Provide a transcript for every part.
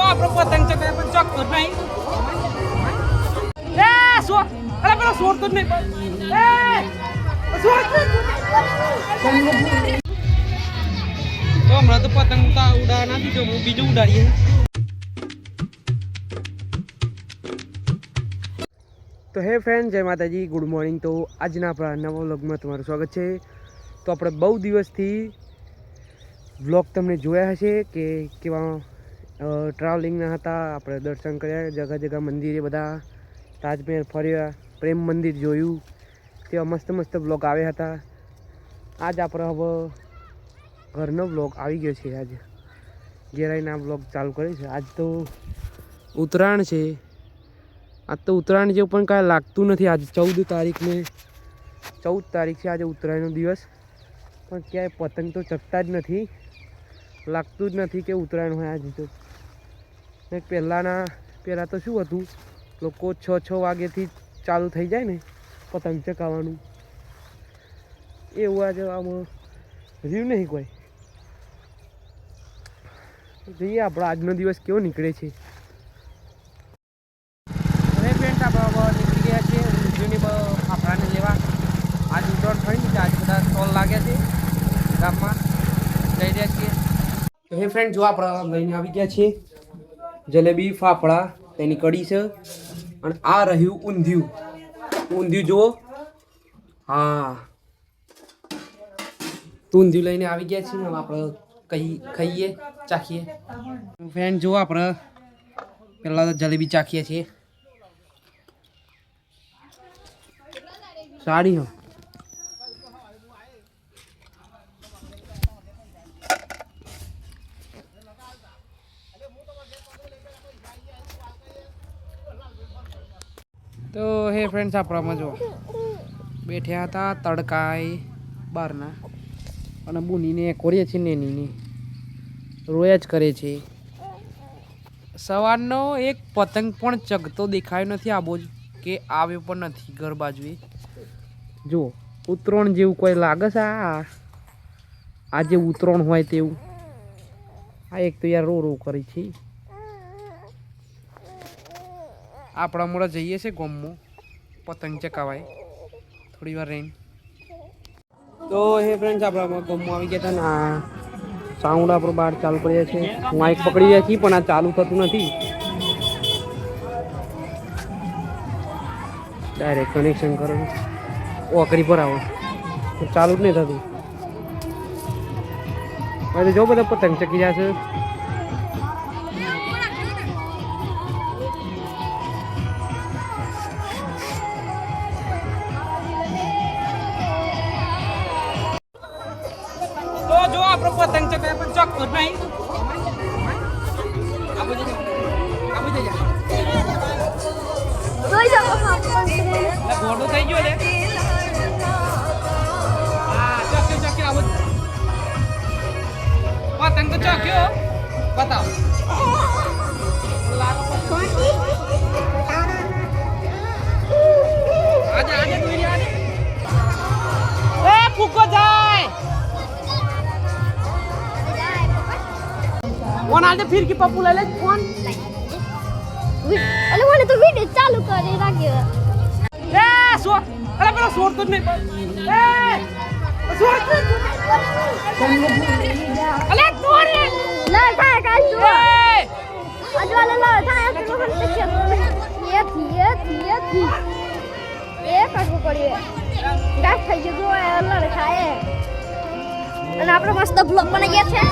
આપણો પતંગ ચકાય પણ ચોક્કસ નહીં. એ સો અરે પેલો છોડતો જ નહીં. એ છોડ તો હમણાં તો પતંગ ઉડા નથી જો હું બીજું ઉડાડીએ. તો હે ફ્રેન્ડ, જય માતાજી, ગુડ મોર્નિંગ. તો આજના આપણા નવા વ્લોગમાં તમારું સ્વાગત છે. તો આપણે બહુ દિવસથી વ્લોગ તમને જોયા હશે કે કેવા ટ્રાવેલિંગના હતા. આપણે દર્શન કર્યા જગા જગા મંદિરે, બધા તાજમહેલ ફર્યા, પ્રેમ મંદિર જોયું, તેવા મસ્ત મસ્ત વ્લોગ આવ્યા હતા. આજ આપણે હવે ઘરનો વ્લોગ આવી ગયો છે. આજે ઘેરાઈને આ વ્લોગ ચાલુ કરે છે. આજ તો ઉત્તરાયણ છે. આજ તો ઉત્તરાયણ જેવું પણ કાંઈ લાગતું નથી. આજે 14 તારીખને 14 તારીખ છે આજે ઉત્તરાયણનો દિવસ, પણ ક્યાંય પતંગ તો ચગતા જ નથી. લાગતું જ નથી કે ઉત્તરાયણ હોય આજે તો. ને પહેલાં તો શું હતું, લોકો 6 વાગ્યાથી ચાલુ થઈ જાય ને પતંગ ચગાવવાનું, એવું આજે આમાં રહ્યું નહીં કોઈ. જોઈએ આપણો આજનો દિવસ કેવો નીકળે છે. ફ્રેન્ડ, આપણે નીકળી ગયા છીએ ઊંધિયુંની ફાફડાને લેવા. આજ ઉત્તરાયણ થઈ ને આજ બધા સ્ટોલ લાગ્યા છે ગામમાં, જઈ રહ્યા છીએ. તો હે ફ્રેન્ડ, જો આપણે લઈને આવી ગયા છીએ જલેબી, ફાફડા, તેની કઢી છે, અને આ રહ્યું ઊંધિયું. ઊંધિયું જુઓ, હા, ઊંધિયું લઈને આવી ગયા છીએ. આપણે ખાઈએ, ચાખીએ. ફ્રેન્ડ જુઓ, આપણે પહેલાં તો જલેબી ચાખીએ છીએ. સારી હો. તો હે ફ્રેન્ડ્સ, આપણામાં જો બેઠ્યા હતા તડકાએ બહારના, અને બુનીને કોરીએ છીએ ને એની રોયા જ કરે છે. સવારનો એક પતંગ પણ ચગતો દેખાયો નથી. આબો જ કે આવ્યો પણ નથી ઘર બાજુએ. જો ઉત્તરાયણ જેવું કોઈ લાગે છે આજે ઉત્તરાયણ હોય તેવું. આ એક તો યાર રો કરી છે. આપણા મોડા જઈએ છે ગામમાં પતંગ ચકાવાય થોડી વાર રહીને. તો હે ફ્રેન્ડ્સ, આપણા ગામમાં આવી ગયા હતા ને આ સાઉન્ડ આપણો બહાર ચાલુ કરીએ છીએ. માઇક પકડી રહ્યા છીએ પણ આ ચાલુ થતું નથી. ડાયરેક્ટ કનેક્શન કરો, ઓકરી પર આવો તો ચાલુ જ નહીં થતું. હવે જો બધા પતંગ ચકી જશે. તો જો આપણો પતંગ ચકાય પણ ચોક્કસ નહીં. ઘોડો થઈ ગયો લે. હા, ચોક્યો આવો પતંગ તો ચોક્યો. બતાવો આજે એ ફૂકો જાય फोन आले फिर की पप्पू ले ले फोन. अरे मैंने तो वीडियो चालू कर रखी है. ए सो अरे पेलो छोड़ तो नहीं. ए छोड़ अरे तोड़ ले लड़का है का तू आज वाला लड़का है तो हम ये काटको पड़ी है गाठ खाई जो लड़का है. અને આપણે મસ્ત બ્લોગ બનાવ્યા છે.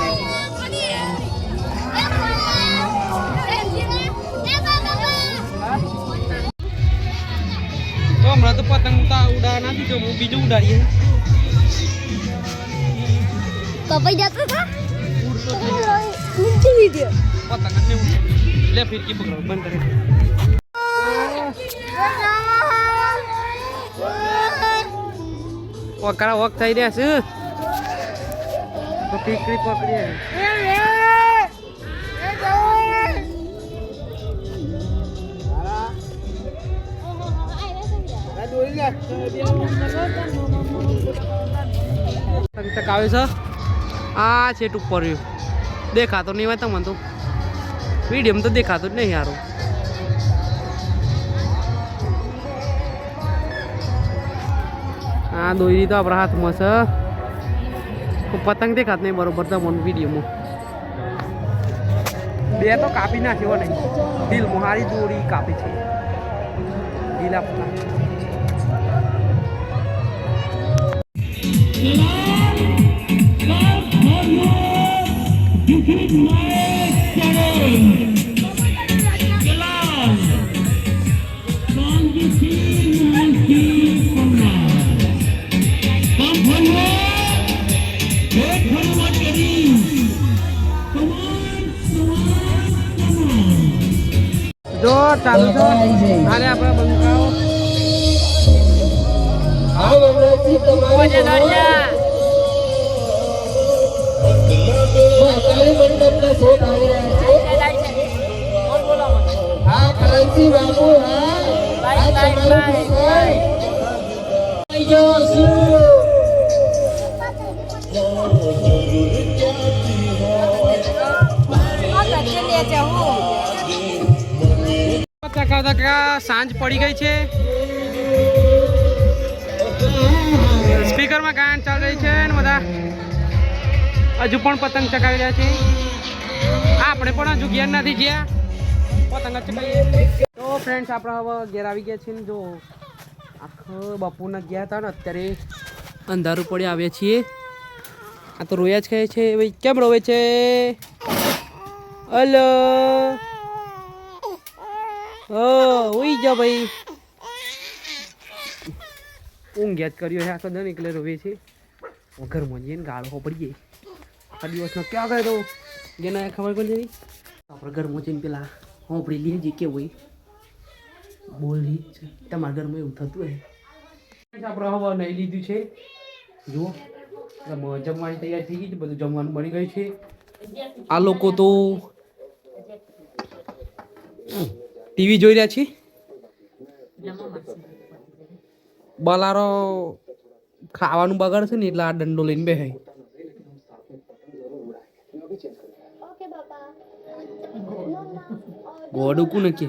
તો હમણાં તો પતંગ ઉડા નથી જો હું બીજું ઉડાડીએ. કપાઈ જતો था ઊંચી વિડિયો પતંગ ને લે ફિરકી પકડો બંધ કરે. વકરા વક થઈ રહ્યા છે તો પીકડી પકડીએ. પતંગ ચકાવે છે. આ છે ઉપર દેખાતો નહીં હોય તમને તો. વિડીયો તો દેખાતું જ નહીં યારું. હા દોરી તો આપણા હાથમાં છે. પતંગ દેખાત નહીં બરોબર તમને વિડીયોમાં. બે તો કાપી નાખ્યો નહીં. દિલ મોહારી દોરી કાપી છે. દિલ આપણા જો ચાલુ છે. હાલે આપણે બંકાઓ સાંજ પડી ગઈ છે. સ્પીકરમાં ગાયન ચાલી રહી છે ને બધા હજુ પણ પતંગ ચગાવી રહ્યા છે. આપણે પણ હજુ ઘેર નથી ગયા, પતંગ જ ચગાવીએ. તો ફ્રેન્ડ્સ આપણે હવે ઘેર આવી ગયા છીએ ને જો આખો બપોરના ગયા હતા ને અત્યારે અંધારું પડી આવ્યા છીએ. આ તો રોયા જ કહે છે ભાઈ. કેમ રોવે છે? હલો ઉઈ જાઓ ભાઈ. ઊંઘ યાદ કર્યો છે આખો દન એટલે રોવે છે. ઘરમાં જઈને ગાળો પડીએ. આખા દિવસનો ક્યાં ગયો તો જેને ખબર પણ જઈ આપણે ઘરમાં જઈને પેલા હોંપડી લઈએ જે કેવું હોય બોલી તમારા ઘરમાં એવું થતું હોય. આપણે હવે નહીં લીધું છે. જુઓ જમવાની તૈયાર થઈ ગઈ છે. બધું જમવાનું બની ગયું છે. આ લોકો તો ટીવી જોઈ રહ્યા છે. બલારો ખાવાનું બગાડ છે ને એટલે આ દંડો લઈને બેસે. ગોડું કોને કે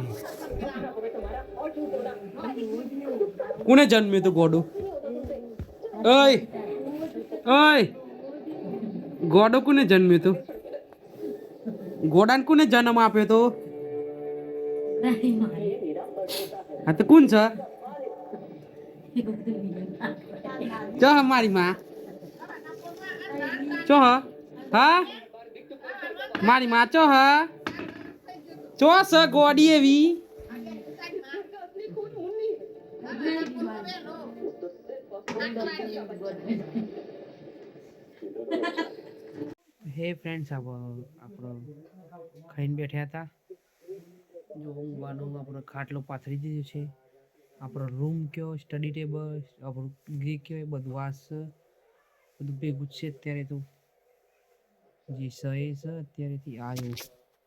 કોને જન્મ્યું તું ગોડું? ઓય ઓય ગોડો કોને જન્મ્યું તું? ગોડાને કોને જન્મ આપ્યો તો? હા તો કોણ છે? ચો મારી માં ચો હા મારી માં ચો ચો સ ગોડી એવી. હે ફ્રેન્ડ્સ આપણો ખાઈને બેઠ્યા હતા. જો ઊંઘવાનું આપણો ખાટલો પાથરી દીધો છે. આપણો રૂમ કયો સ્ટડી ટેબલ આપણું ગ્રે કયો એ બધું વાસ બધું ભેગું છે. અત્યારે તો જે સહે છે અત્યારેથી આવ્યું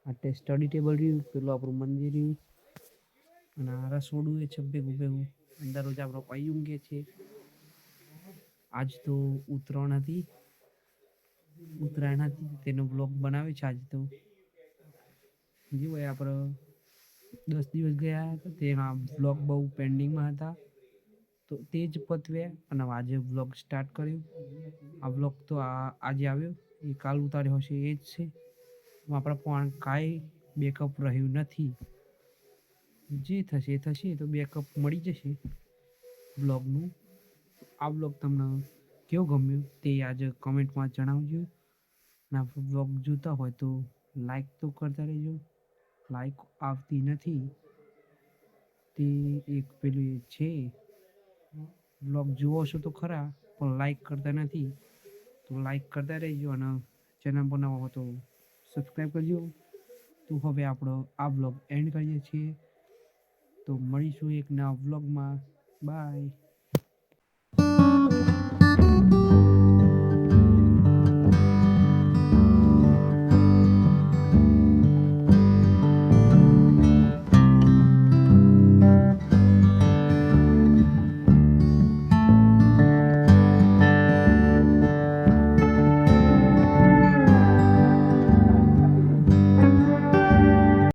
આ સ્ટડી ટેબલ રહ્યું, પેલું આપણું મંદિર રહ્યું અને આ રસોડું એ છે ભેગું ભેગું. અંદર રોજ આપણો પાઈ ઊંઘે છે. આજ તો ઉત્તરાયણ હતી તેનો બ્લોગ બનાવ્યો છે. આજે તો જે હોય આપણે 10 દિવસ ગયા હતા તેના બ્લોગ બહુ પેન્ડિંગમાં હતા તો તે જ પતવ્યા અને આજે બ્લોગ સ્ટાર્ટ કર્યું. આ બ્લોગ તો આજે આવ્યો એ કાલ ઉતાર્યો હશે એ જ છે. આપણા પણ કાંઈ બેકઅપ રહ્યું નથી. જે થશે એ થશે તો બેકઅપ મળી જશે બ્લોગનું. આ બ્લોગ તમને કેવો ગમ્યો તે આજે કમેન્ટમાં જણાવજો. અને આપણો બ્લોગ જોતા હોય તો લાઈક તો કરતા રહેજો. લાઈક આવતી નથી તે એક પેલું છે. બ્લોગ જુઓ છો તો ખરા પણ લાઈક કરતા નથી તો લાઈક કરતા રહેજો અને ચેનલ બનાવો હોય તો સબસ્ક્રાઈબ કરજો. તો હવે આપણો આ બ્લોગ એન્ડ કરીએ છીએ. તો મળીશું એક નવા બ્લોગમાં. બાય.